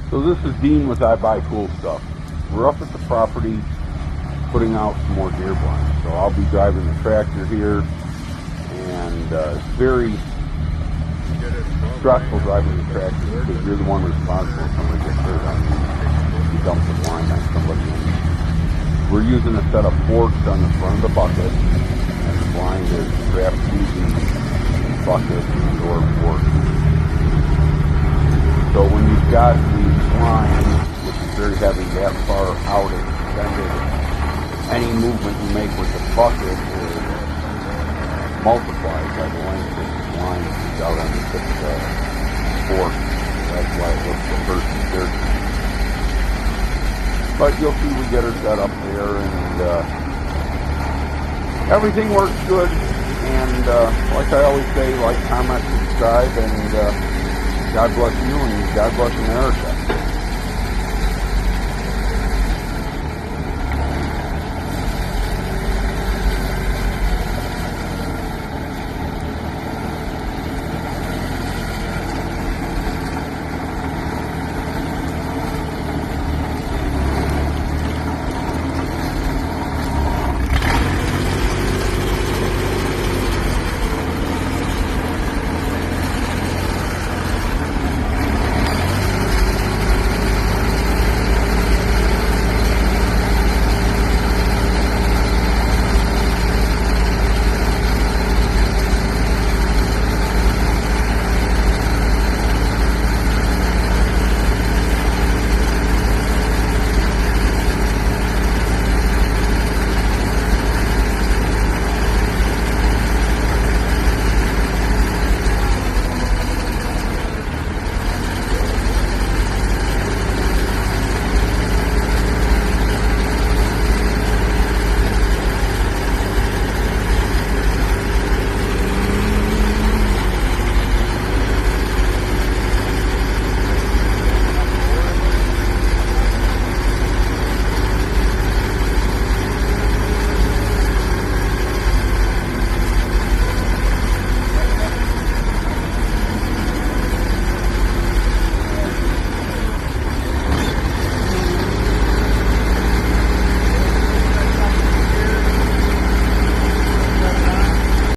So this is Dean with I Buy Cool Stuff. We're up at the property putting out some more deer blinds. So I'll be driving the tractor here, and it's very stressful driving the tractor because you're the one responsible if somebody gets hurt on you. You dump the blind on somebody. We're using a set of forks on the front of the bucket, and the blind is wrapped using bucket or fork. So when you've got the blind, which is very heavy, that far out extended, any movement you make with the bucket is multiplied by the length of the blind that's out on the tip of the fork. That's why it looks the first and third. But you'll see we get her set up there, and everything works good. And like I always say, like, comment, subscribe, and God bless you and God bless America.